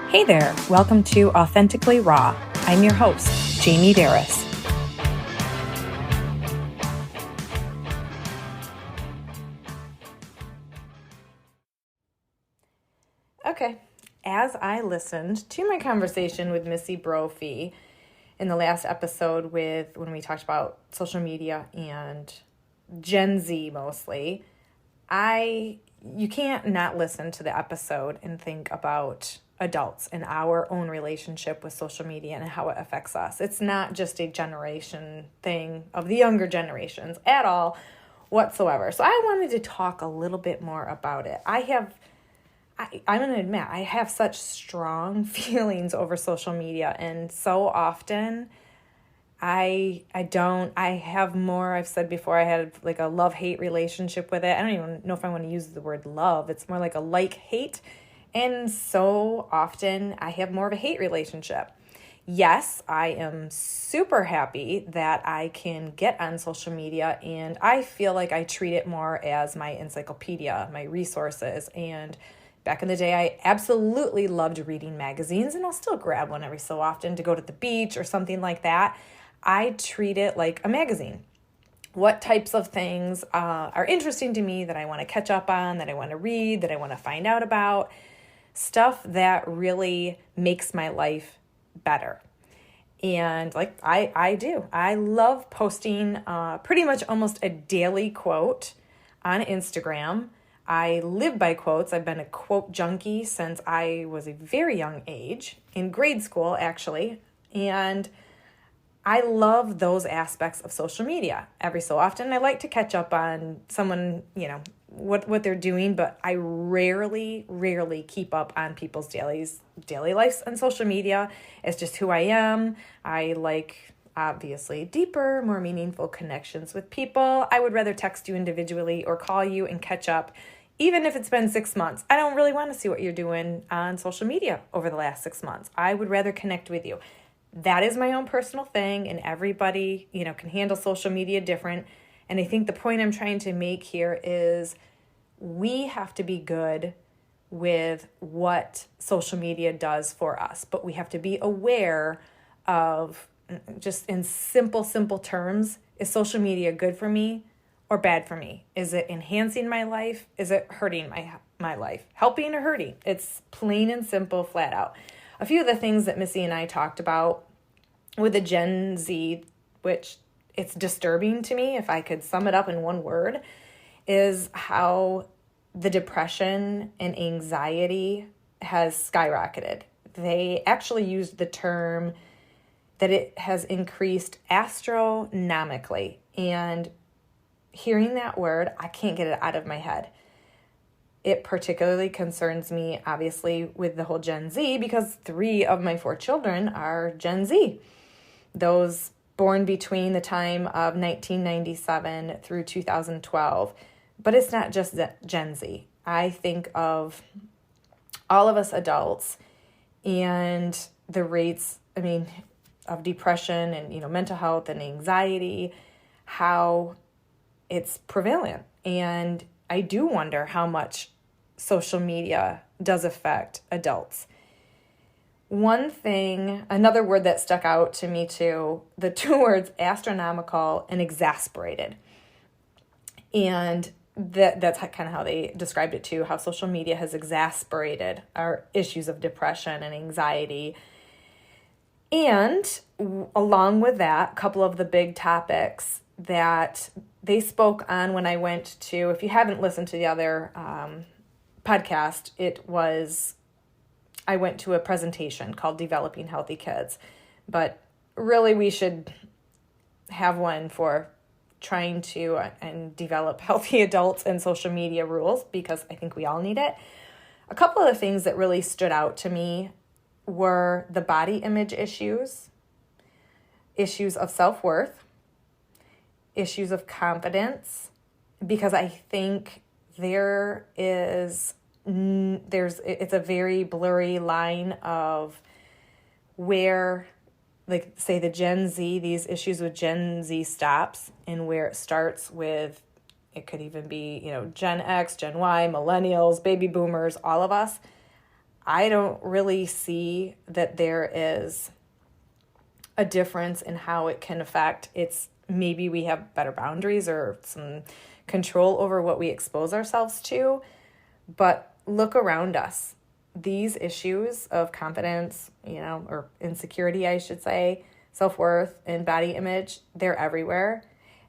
Hey there, welcome to Authentically Raw. I'm your host, Jamie Berris. Okay, as I listened to my conversation with Missy Brophy in the last episode when we talked about social media and Gen Z mostly, you can't not listen to the episode and think about adults and our own relationship with social media and how it affects us. It's not just a generation thing of the younger generations at all whatsoever. So I wanted to talk a little bit more about it. I'm going to admit, I have such strong feelings over social media, and so often I've said before, I had like a love-hate relationship with it. I don't even know if I want to use the word love. It's more like a like-hate. And so often I have more of a hate relationship. Yes, I am super happy that I can get on social media, and I feel like I treat it more as my encyclopedia, my resources. And back in the day, I absolutely loved reading magazines, and I'll still grab one every so often to go to the beach or something like that. I treat it like a magazine. What types of things are interesting to me that I want to catch up on, that I want to read, that I want to find out about, stuff that really makes my life better. And like I do. I love posting pretty much almost a daily quote on Instagram. I live by quotes. I've been a quote junkie since I was a very young age, in grade school actually. And I love those aspects of social media. Every so often, I like to catch up on someone, what they're doing, but I rarely keep up on people's daily lives on social media. It's just who I am. I like, obviously, deeper, more meaningful connections with people. I would rather text you individually or call you and catch up, even if it's been 6 months. I don't really want to see what you're doing on social media over the last 6 months. I would rather connect with you. That is my own personal thing, and everybody, can handle social media different. And I think the point I'm trying to make here is we have to be good with what social media does for us, but we have to be aware of, just in simple terms, is social media good for me or bad for me? Is it enhancing my life? Is it hurting my life? Helping or hurting? It's plain and simple, flat out. A few of the things that Missy and I talked about with the Gen Z, which it's disturbing to me, if I could sum it up in one word, is how the depression and anxiety has skyrocketed. They actually used the term that it has increased astronomically. And hearing that word, I can't get it out of my head. It particularly concerns me, obviously, with the whole Gen Z, because 3 of my 4 children are Gen Z. Those born between the time of 1997 through 2012. But it's not just Gen Z. I think of all of us adults and the rates, of depression and, mental health and anxiety, how it's prevalent. And I do wonder how much social media does affect adults. Another word that stuck out to me too, the 2 words astronomical and exasperated. And that's kind of how they described it too, how social media has exasperated our issues of depression and anxiety. And along with that, a couple of the big topics that they spoke on when I went to, if you haven't listened to the other podcast, I went to a presentation called Developing Healthy Kids. But really we should have one for trying to and develop healthy adults and social media rules, because I think we all need it. A couple of the things that really stood out to me were the body image issues of self-worth, issues of confidence, because I think it's a very blurry line of where, like, say the Gen Z, these issues with Gen Z stops, and where it starts with, it could even be, Gen X, Gen Y, millennials, baby boomers, all of us. I don't really see that there is a difference in how it can affect. It's maybe we have better boundaries or some control over what we expose ourselves to, but look around us. These issues of confidence, or insecurity, I should say, self-worth and body image, they're everywhere.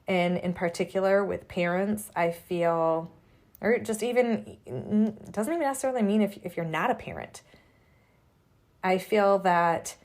And in particular with parents, I feel, or just even, it doesn't even necessarily mean if you're not a parent. I feel that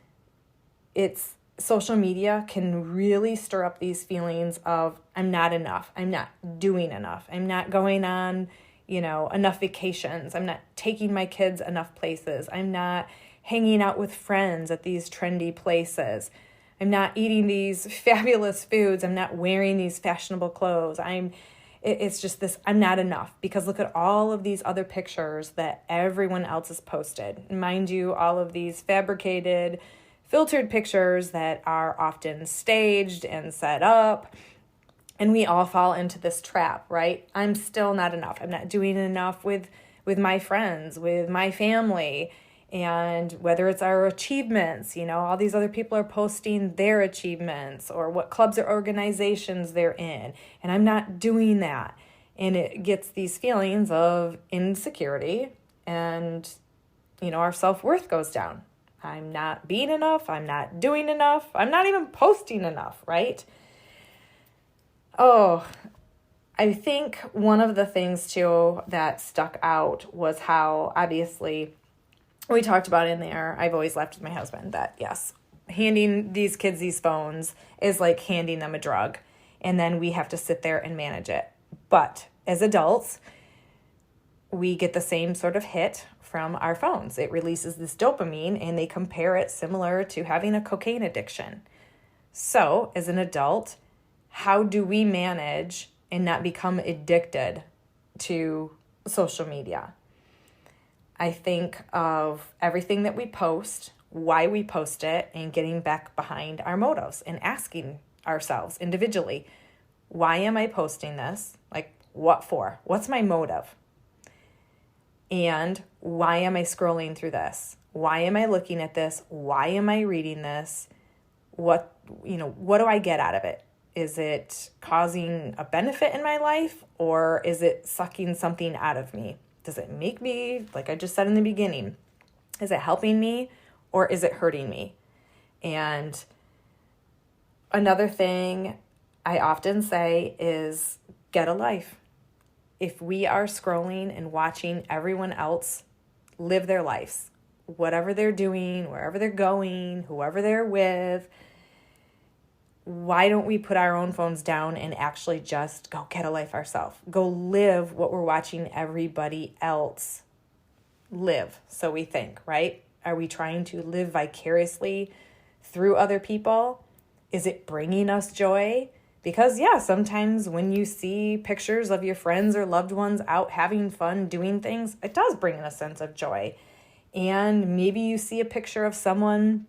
social media can really stir up these feelings of I'm not enough, I'm not doing enough, I'm not going on, enough vacations, I'm not taking my kids enough places, I'm not hanging out with friends at these trendy places, I'm not eating these fabulous foods, I'm not wearing these fashionable clothes, it's just this, I'm not enough, because look at all of these other pictures that everyone else has posted. Mind you, all of these fabricated, filtered pictures that are often staged and set up. And we all fall into this trap, right? I'm still not enough. I'm not doing enough with my friends, with my family. And whether it's our achievements, all these other people are posting their achievements or what clubs or organizations they're in. And I'm not doing that. And it gets these feelings of insecurity and, our self-worth goes down. I'm not being enough. I'm not doing enough. I'm not even posting enough, right? Oh, I think one of the things too that stuck out was how obviously we talked about in there, I've always left with my husband that yes, handing these kids these phones is like handing them a drug, and then we have to sit there and manage it. But as adults, we get the same sort of hit from our phones. It releases this dopamine, and they compare it similar to having a cocaine addiction. So as an adult, how do we manage and not become addicted to social media? I think of everything that we post, why we post it, and getting back behind our motives and asking ourselves individually, why am I posting this? Like, what for? What's my motive? And why am I scrolling through this? Why am I looking at this? Why am I reading this? What do I get out of it? Is it causing a benefit in my life, or is it sucking something out of me? Does it make me, like I just said in the beginning, is it helping me or is it hurting me? And another thing I often say is get a life. If we are scrolling and watching everyone else live their lives, whatever they're doing, wherever they're going, whoever they're with, why don't we put our own phones down and actually just go get a life ourselves? Go live what we're watching everybody else live, so we think, right? Are we trying to live vicariously through other people? Is it bringing us joy? Because sometimes when you see pictures of your friends or loved ones out having fun, doing things, it does bring a sense of joy. And maybe you see a picture of someone,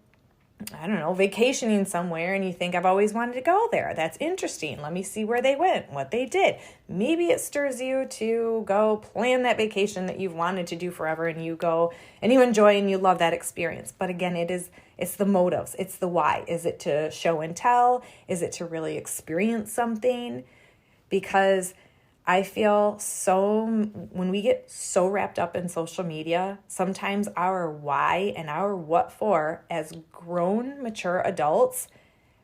vacationing somewhere, and you think, I've always wanted to go there. That's interesting. Let me see where they went, what they did. Maybe it stirs you to go plan that vacation that you've wanted to do forever, and you go and you enjoy and you love that experience. But again, it's the motives. It's the why. Is it to show and tell? Is it to really experience something? Because I feel when we get so wrapped up in social media, sometimes our why and our what for as grown, mature adults,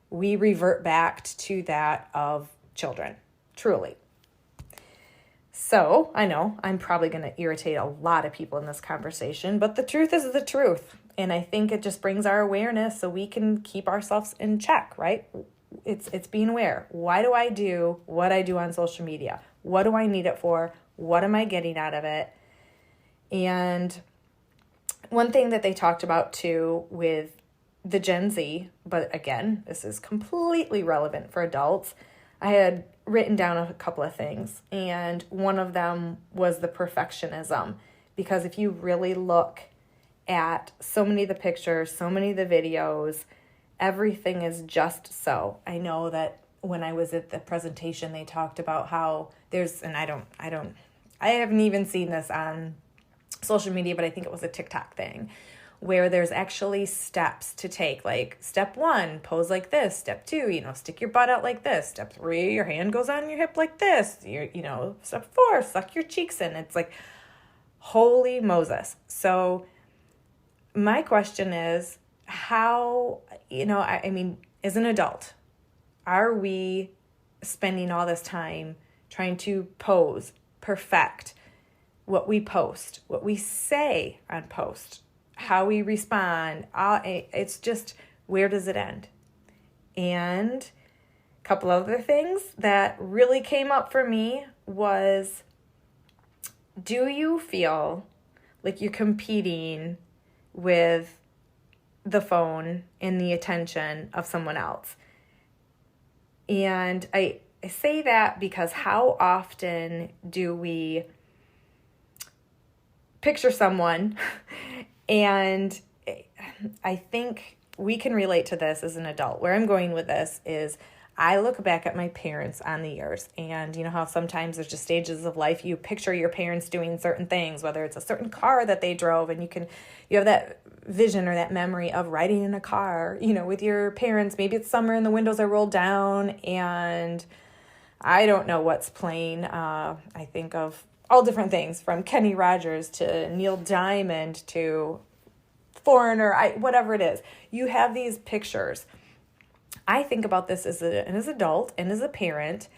we revert back to that of children, truly. So I know I'm probably going to irritate a lot of people in this conversation, but the truth is the truth. And I think it just brings our awareness so we can keep ourselves in check, right? It's being aware. Why do I do what I do on social media? What do I need it for? What am I getting out of it? And one thing that they talked about too with the Gen Z, but again, this is completely relevant for adults. I had written down a couple of things, and one of them was the perfectionism. Because if you really look at so many of the pictures, so many of the videos, everything is just so. I know that when I was at the presentation, they talked about how I haven't even seen this on social media, but I think it was a TikTok thing, where there's actually steps to take. Like step 1, pose like this. Step 2, stick your butt out like this. Step 3, your hand goes on your hip like this. Step 4, suck your cheeks in. It's like, holy Moses. So my question is, how, as an adult, are we spending all this time trying to pose, perfect what we post, what we say on post, how we respond? It's just, where does it end? And a couple other things that really came up for me was, do you feel like you're competing with the phone and the attention of someone else? And I say that because how often do we picture someone, and I think we can relate to this as an adult. Where I'm going with this is, I look back at my parents on the years, and you know how sometimes there's just stages of life, you picture your parents doing certain things, whether it's a certain car that they drove, and you have that vision or that memory of riding in a car, with your parents. Maybe it's summer and the windows are rolled down, and I don't know what's playing. I think of all different things, from Kenny Rogers to Neil Diamond to Foreigner, whatever it is. You have these pictures. I think about this as an adult and as a parent.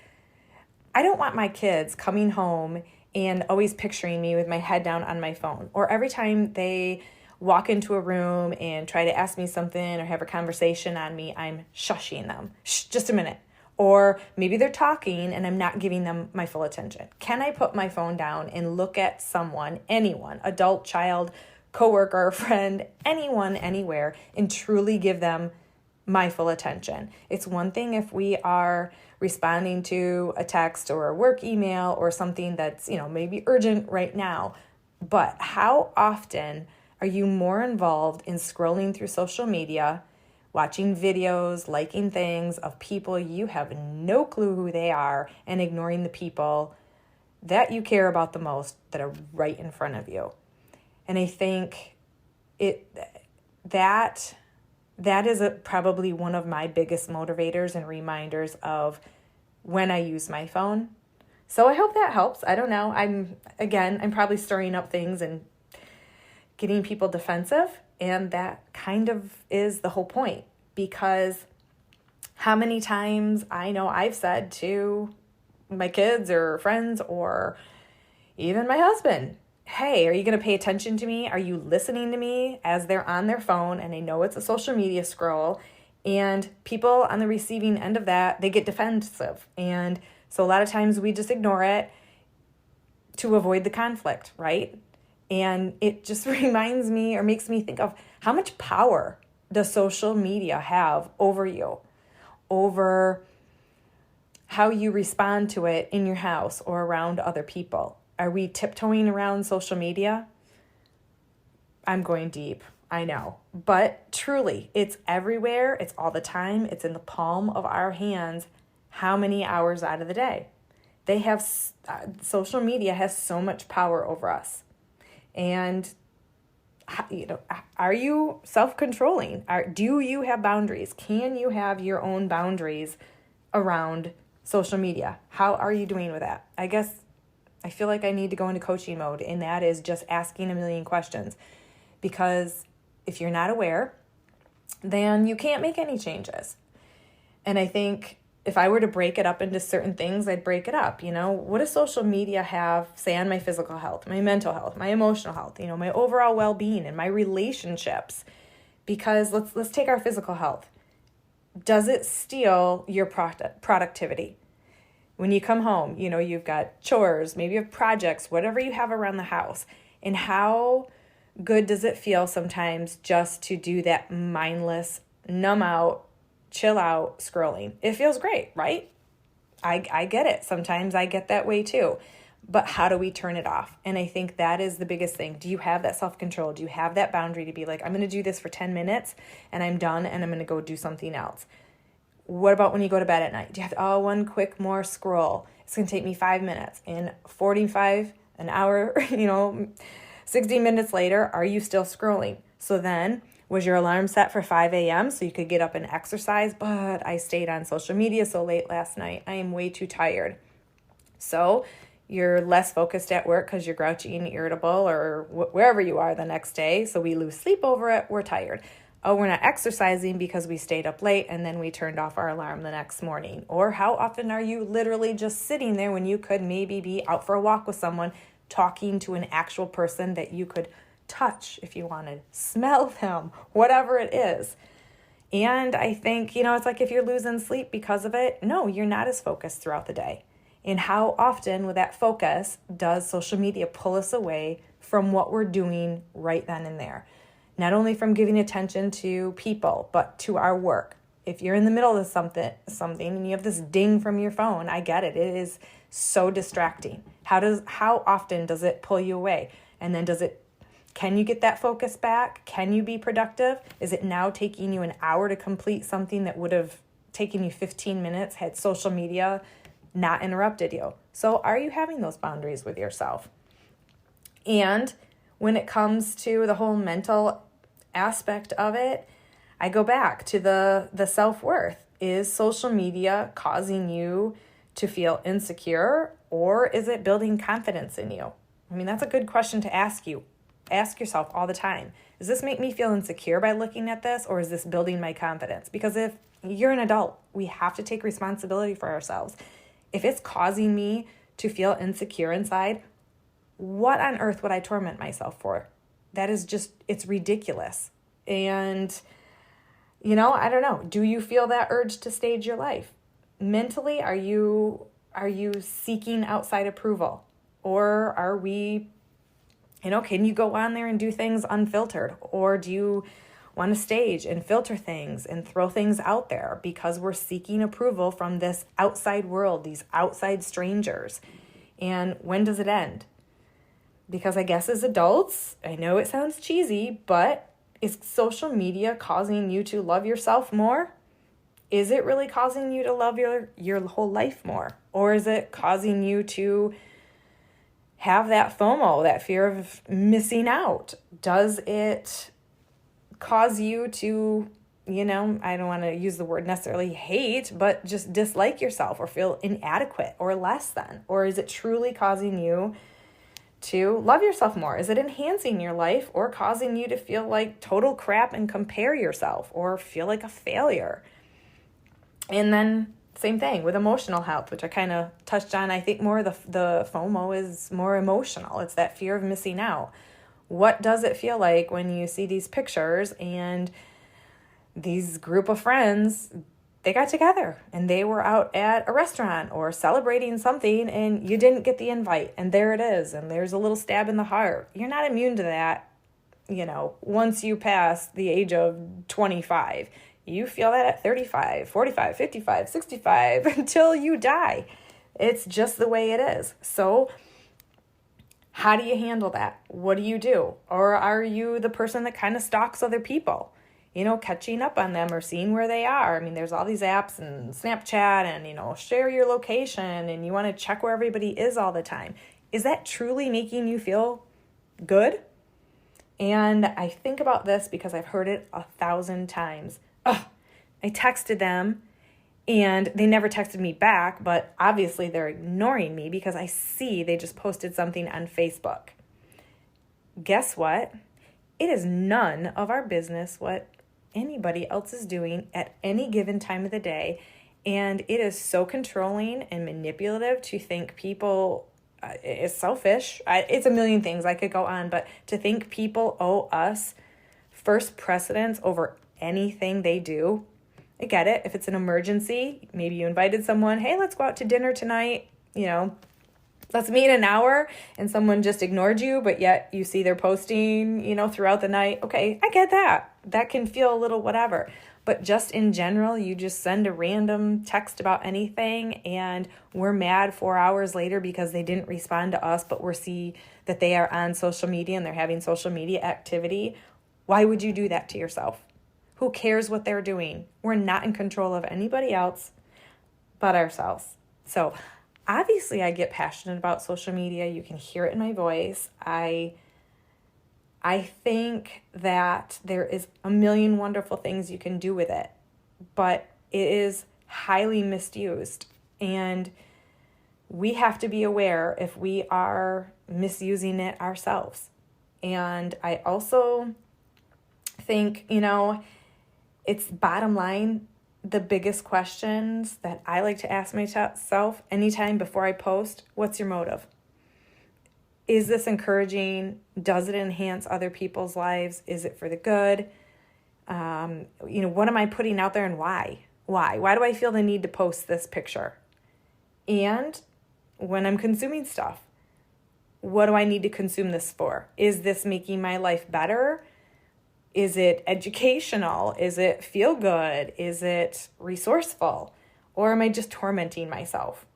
I don't want my kids coming home and always picturing me with my head down on my phone, or every time they walk into a room and try to ask me something or have a conversation on me, I'm shushing them. Shh, just a minute. Or maybe they're talking and I'm not giving them my full attention. Can I put my phone down and look at someone, anyone, adult, child, coworker, friend, anyone, anywhere, and truly give them my full attention? It's one thing if we are responding to a text or a work email or something that's, maybe urgent right now. But how often are you more involved in scrolling through social media, watching videos, liking things of people you have no clue who they are, and ignoring the people that you care about the most that are right in front of you? And I think that is probably one of my biggest motivators and reminders of when I use my phone. So I hope that helps. I don't know. I'm probably stirring up things and getting people defensive. And that kind of is the whole point, because how many times I know I've said to my kids or friends or even my husband, hey, are you going to pay attention to me? Are you listening to me as they're on their phone? And I know it's a social media scroll, and people on the receiving end of that, they get defensive. And so a lot of times we just ignore it to avoid the conflict, right? And it just reminds me or makes me think of how much power does social media have over you, over how you respond to it in your house or around other people. Are we tiptoeing around social media? I'm going deep, I know. But truly, it's everywhere. It's all the time. It's in the palm of our hands. How many hours out of the day? Social media has so much power over us. And, are you self-controlling? Do you have boundaries? Can you have your own boundaries around social media? How are you doing with that? I guess I feel like I need to go into coaching mode, and that is just asking a million questions. Because if you're not aware, then you can't make any changes. And I think if I were to break it up into certain things, I'd break it up. What does social media have, say, on my physical health, my mental health, my emotional health, my overall well-being and my relationships? Because let's take our physical health. Does it steal your productivity? When you come home, you've got chores, maybe you have projects, whatever you have around the house. And how good does it feel sometimes just to do that mindless, numb out, chill out scrolling? It feels great, right? I get it. Sometimes I get that way too. But how do we turn it off? And I think that is the biggest thing. Do you have that self-control? Do you have that boundary to be like, I'm going to do this for 10 minutes and I'm done and I'm going to go do something else? What about when you go to bed at night? Do you have one quick more scroll? It's going to take me 5 minutes, and 45, an hour, 60 minutes later, are you still scrolling? So then, was your alarm set for 5 a.m. so you could get up and exercise? But I stayed on social media so late last night. I am way too tired. So you're less focused at work because you're grouchy and irritable, or wherever you are the next day. So we lose sleep over it. We're tired. Oh, we're not exercising because we stayed up late and then we turned off our alarm the next morning. Or how often are you literally just sitting there when you could maybe be out for a walk with someone, talking to an actual person that you could touch if you wanted, smell them, whatever it is. And I think, it's like if you're losing sleep because of it, no, you're not as focused throughout the day. And how often with that focus does social media pull us away from what we're doing right then and there? Not only from giving attention to people, but to our work. If you're in the middle of something and you have this ding from your phone, I get it. It is so distracting. How often does it pull you away? And then can you get that focus back? Can you be productive? Is it now taking you an hour to complete something that would have taken you 15 minutes had social media not interrupted you? So are you having those boundaries with yourself? And when it comes to the whole mental aspect of it, I go back to the self-worth. Is social media causing you to feel insecure, or is it building confidence in you? I mean, that's a good question to ask you. Ask yourself all the time. Does this make me feel insecure by looking at this, or is this building my confidence? Because if you're an adult, we have to take responsibility for ourselves. If it's causing me to feel insecure inside, what on earth would I torment myself for? That is just, it's ridiculous. And, I don't know. Do you feel that urge to stage your life? Mentally, are you seeking outside approval? Or are we, can you go on there and do things unfiltered? Or do you want to stage and filter things and throw things out there because we're seeking approval from this outside world, these outside strangers? And when does it end? Because I guess as adults, I know it sounds cheesy, but is social media causing you to love yourself more? Is it really causing you to love your whole life more? Or is it causing you to have that FOMO, that fear of missing out? Does it cause you to, I don't want to use the word necessarily hate, but just dislike yourself or feel inadequate or less than? Or is it truly causing you to love yourself more? Is it enhancing your life or causing you to feel like total crap and compare yourself or feel like a failure? And then same thing with emotional health, which I kind of touched on. I think more the FOMO is more emotional. It's that fear of missing out. What does it feel like when you see these pictures and these group of friends, they got together and they were out at a restaurant or celebrating something and you didn't get the invite and there it is and there's a little stab in the heart? You're not immune to that, once you pass the age of 25. You feel that at 35, 45, 55, 65 until you die. It's just the way it is. So how do you handle that? What do you do? Or are you the person that kind of stalks other people? Catching up on them or seeing where they are. I mean, there's all these apps and Snapchat and, share your location and you want to check where everybody is all the time. Is that truly making you feel good? And I think about this because I've heard it 1,000 times. Oh, I texted them and they never texted me back, but obviously they're ignoring me because I see they just posted something on Facebook. Guess what? It is none of our business what anybody else is doing at any given time of the day. And it is so controlling and manipulative to think people is selfish. It's a million things I could go on, but to think people owe us first precedence over anything they do. I get it. If it's an emergency, maybe you invited someone, hey, let's go out to dinner tonight, let's meet in an hour, and someone just ignored you, but yet you see they're posting, throughout the night. Okay, I get that. That can feel a little whatever. But just in general, you just send a random text about anything, and we're mad 4 hours later because they didn't respond to us, but we see that they are on social media and they're having social media activity. Why would you do that to yourself? Who cares what they're doing? We're not in control of anybody else but ourselves. So obviously I get passionate about social media. You can hear it in my voice. I I think that there is a million wonderful things you can do with it, but it is highly misused. And we have to be aware if we are misusing it ourselves. And I also think, it's bottom line, the biggest questions that I like to ask myself anytime before I post: what's your motive? Is this encouraging? Does it enhance other people's lives? Is it for the good? What am I putting out there and why? Why do I feel the need to post this picture? And when I'm consuming stuff, what do I need to consume this for? Is this making my life better? Is it educational? Is it feel good? Is it resourceful? Or am I just tormenting myself?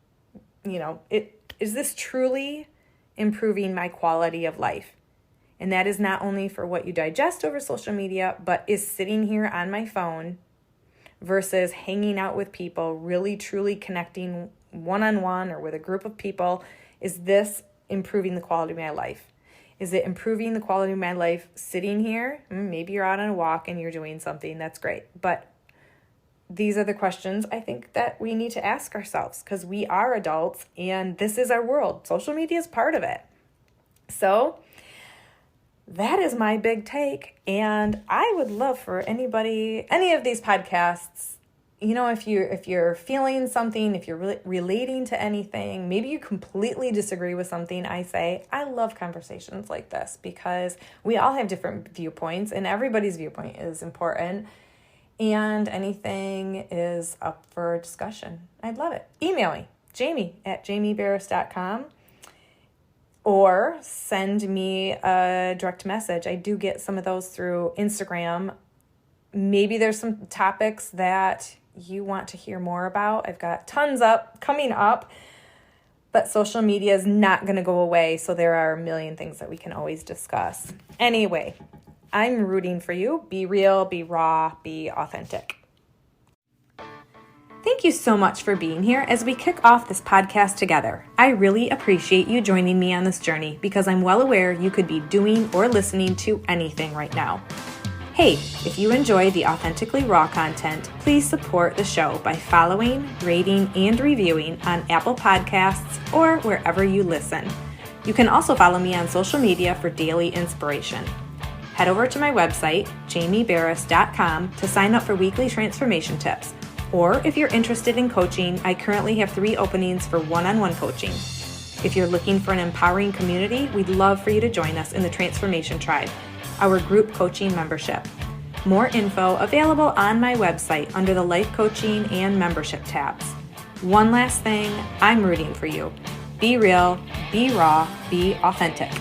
Is this truly improving my quality of life? And that is not only for what you digest over social media, but is sitting here on my phone versus hanging out with people, really truly connecting one-on-one or with a group of people. Is this improving the quality of my life? Is it improving the quality of my life sitting here? Maybe you're out on a walk and you're doing something. That's great. But these are the questions I think that we need to ask ourselves, because we are adults and this is our world. Social media is part of it. So that is my big take. And I would love for any of these podcasts, if you're feeling something, if you're relating to anything, maybe you completely disagree with something I say. I love conversations like this because we all have different viewpoints and everybody's viewpoint is important. And anything is up for discussion. I'd love it. Email me, jamie@jamieberris.com, or send me a direct message. I do get some of those through Instagram. Maybe there's some topics that you want to hear more about. I've got tons coming up, but social media is not going to go away. So there are a million things that we can always discuss. Anyway, I'm rooting for you. Be real, be raw, be authentic. Thank you so much for being here as we kick off this podcast together. I really appreciate you joining me on this journey because I'm well aware you could be doing or listening to anything right now. Hey, if you enjoy the Authentically Raw content, please support the show by following, rating, and reviewing on Apple Podcasts or wherever you listen. You can also follow me on social media for daily inspiration. Head over to my website, jamieberris.com, to sign up for weekly transformation tips. Or if you're interested in coaching, I currently have 3 openings for one-on-one coaching. If you're looking for an empowering community, we'd love for you to join us in the Transformation Tribe, our group coaching membership. More info available on my website under the Life Coaching and Membership tabs. One last thing, I'm rooting for you. Be real, be raw, be authentic.